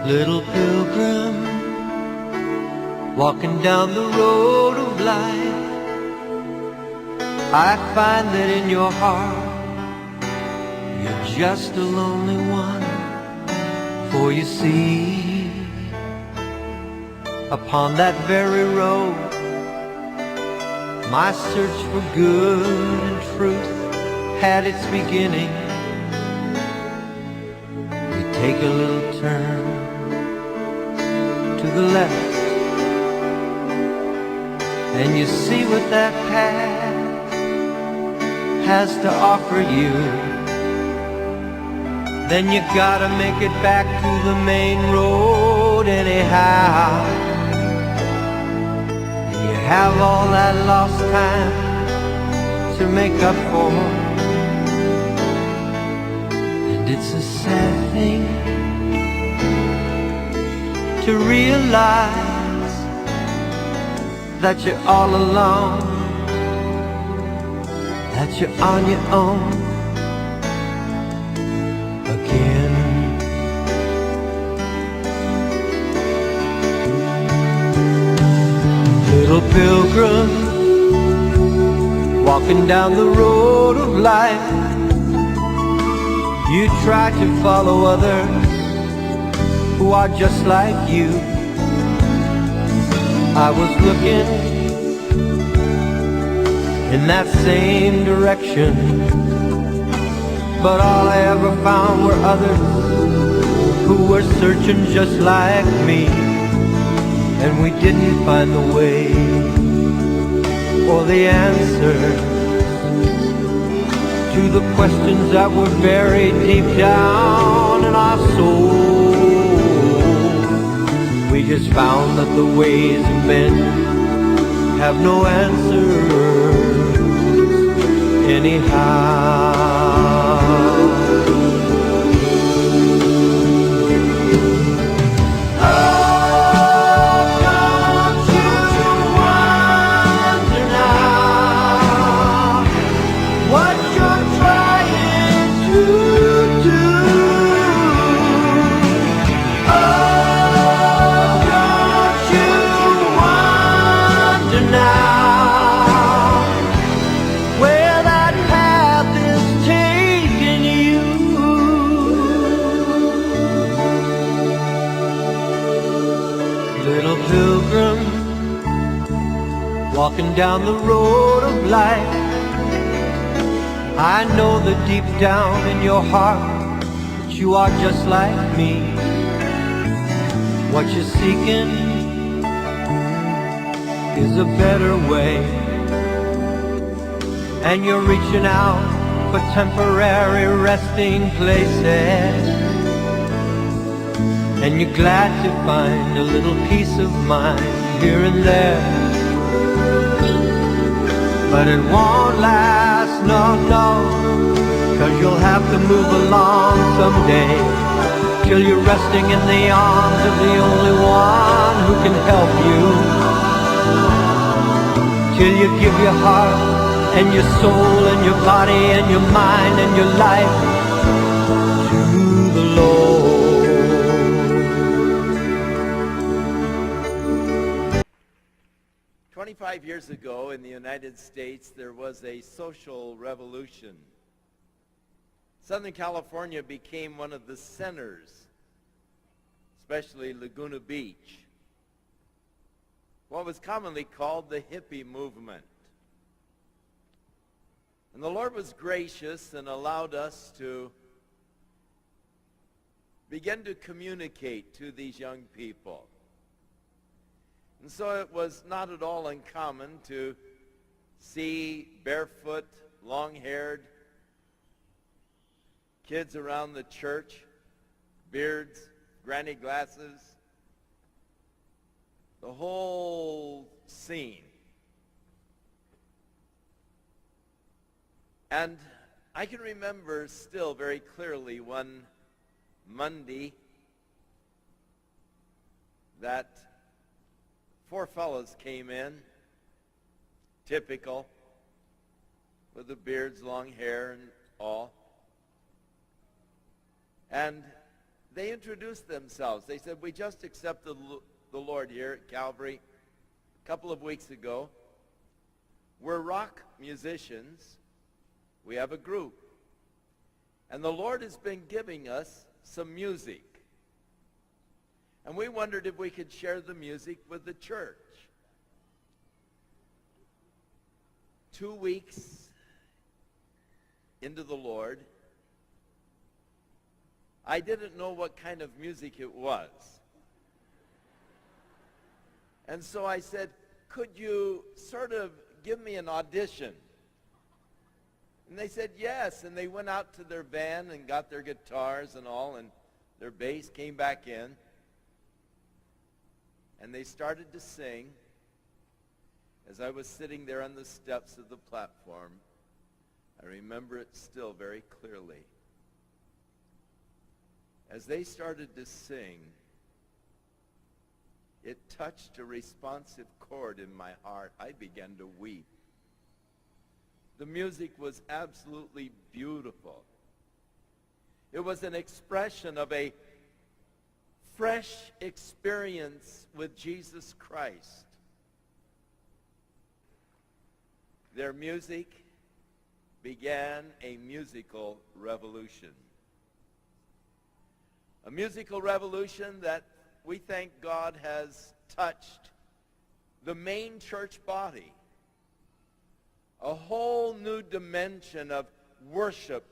Little pilgrim, walking down the road of life, I find that in your heart you're just a lonely one. For you see, upon that very road, my search for good and truth had its beginning. You take a little turn to the left, and you see what that path has to offer you. Then you gotta make it back to the main road anyhow. And you have all that lost time to make up for. And it's a sad thing to realize that you're all alone, that you're on your own again. Little pilgrim, walking down the road of life, you try to follow others who are just like you. I was looking in that same direction, but all I ever found were others who were searching just like me. And we didn't find the way or the answer to the questions that were buried deep down in our soul. We just found that the ways of men have no answers anyhow. Little pilgrim, walking down the road of life, I know that deep down in your heart that you are just like me. What you're seeking is a better way, and you're reaching out for temporary resting places. And you're glad to find a little peace of mind here and there. But it won't last, no, no, 'cause you'll have to move along someday, till you're resting in the arms of the only one who can help you. Till you give your heart and your soul and your body and your mind and your life to the Lord. 25 years ago in the United States, there was a social revolution. Southern California became one of the centers, especially Laguna Beach, what was commonly called the hippie movement. And the Lord was gracious and allowed us to begin to communicate to these young people. And so it was not at all uncommon to see barefoot, long-haired kids around the church, beards, granny glasses, the whole scene. And I can remember still very clearly one Monday that 4 fellows came in, typical, with the beards, long hair, and all. And they introduced themselves. They said, we just accepted the Lord here at Calvary a couple of weeks ago. We're rock musicians. We have a group. And the Lord has been giving us some music. And we wondered if we could share the music with the church. 2 weeks into the Lord, I didn't know what kind of music it was. And so I said, could you sort of give me an audition? And they said yes, and they went out to their van and got their guitars and all, and their bass came back in. And they started to sing. As I was sitting there on the steps of the platform, I remember it still very clearly. As they started to sing, it touched a responsive chord in my heart. I began to weep. The music was absolutely beautiful. It was an expression of a fresh experience with Jesus Christ. Their music began a musical revolution. A musical revolution that we thank God has touched the main church body. A whole new dimension of worship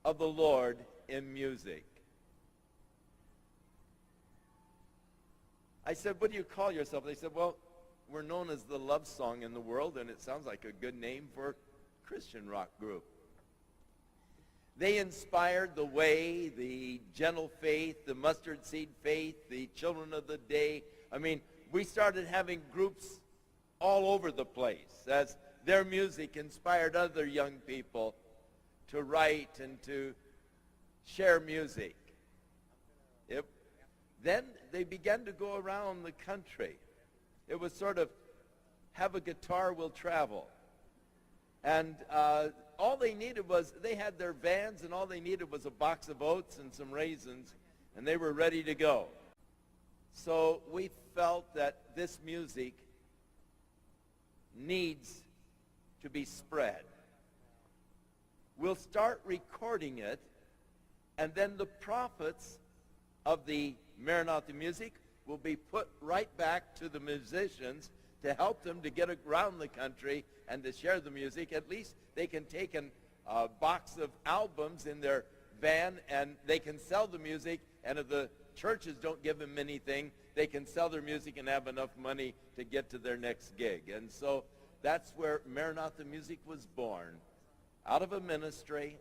of the Lord in music. I said, what do you call yourself? They said, well, we're known as the love song in the world, and it sounds like a good name for a Christian rock group. They inspired the Way, the Gentle Faith, the Mustard Seed Faith, the Children of the Day. I mean, we started having groups all over the place as their music inspired other young people to write and to share music. Then they began to go around the country. It was sort of, have a guitar, we'll travel. And all they needed was, they had their vans, and all they needed was a box of oats and some raisins, and they were ready to go. So we felt that this music needs to be spread. We'll start recording it, and then the profits of the Maranatha music will be put right back to the musicians to help them to get around the country and to share the music. At least they can take a box of albums in their van, and they can sell the music, and if the churches don't give them anything, they can sell their music and have enough money to get to their next gig. And so that's where Maranatha music was born, out of a ministry.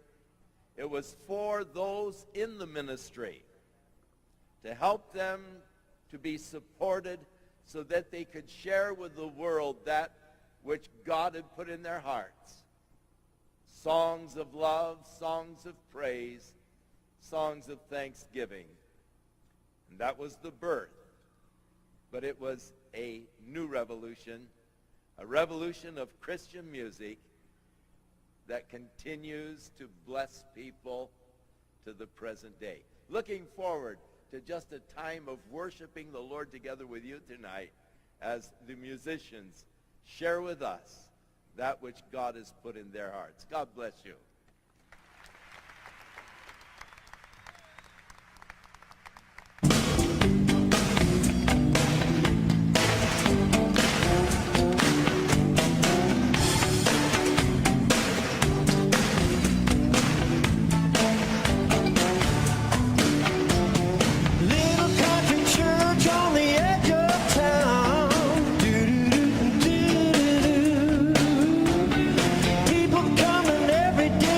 It was for those in the ministry, to help them to be supported so that they could share with the world that which God had put in their hearts. Songs of love, songs of praise, songs of thanksgiving. And that was the birth. But it was a new revolution, a revolution of Christian music that continues to bless people to the present day. Looking forward to just a time of worshiping the Lord together with you tonight as the musicians share with us that which God has put in their hearts. God bless you. People coming every day.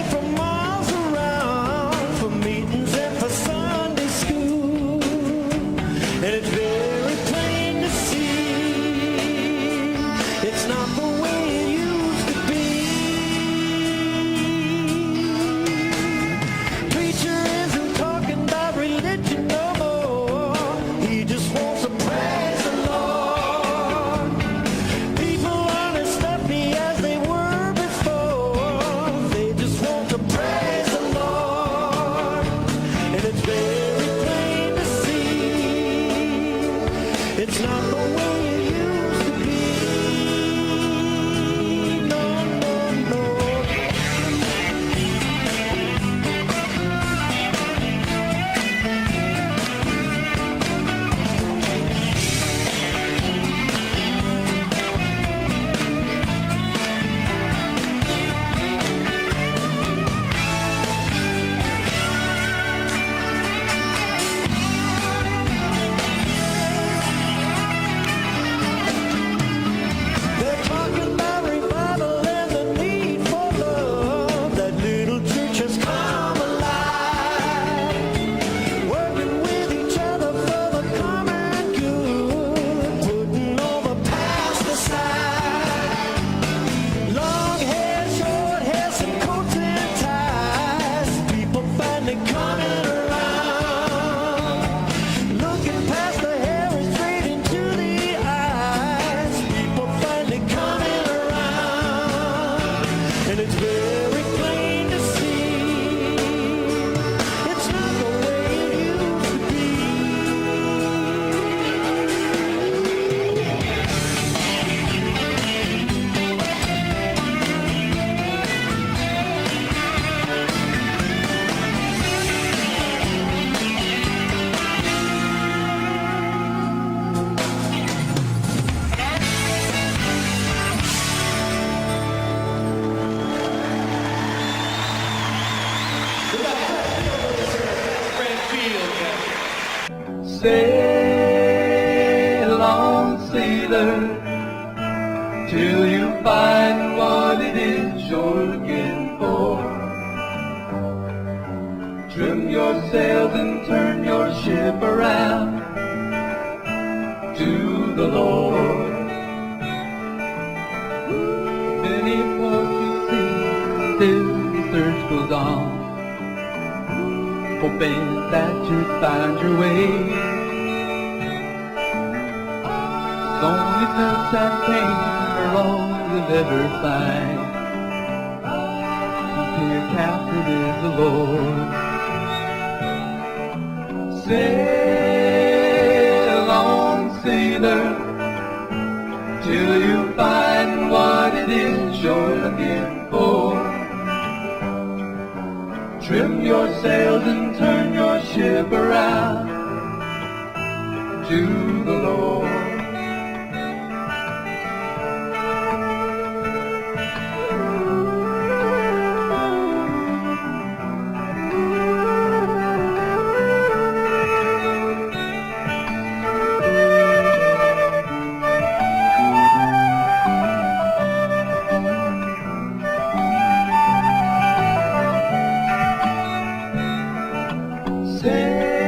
and it's very plain to see it's not the way it used to be. Sail on, sailor, till you find what it is you're looking for. Trim your sails and turn your ship around to the Lord. Many ports you see, still the search goes on, hoping that you'd find your way. Loneliness and pain are all you'll ever find. Here captive is the Lord. Sail on, sailor, till you find what it is you're looking for. Trim your sails and turn your ship around to the Lord.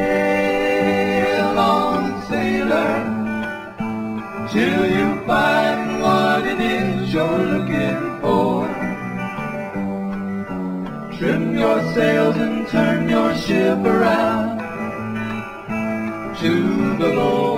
Sail on, sailor, till you find what it is you're looking for. Trim your sails and turn your ship around to the Lord.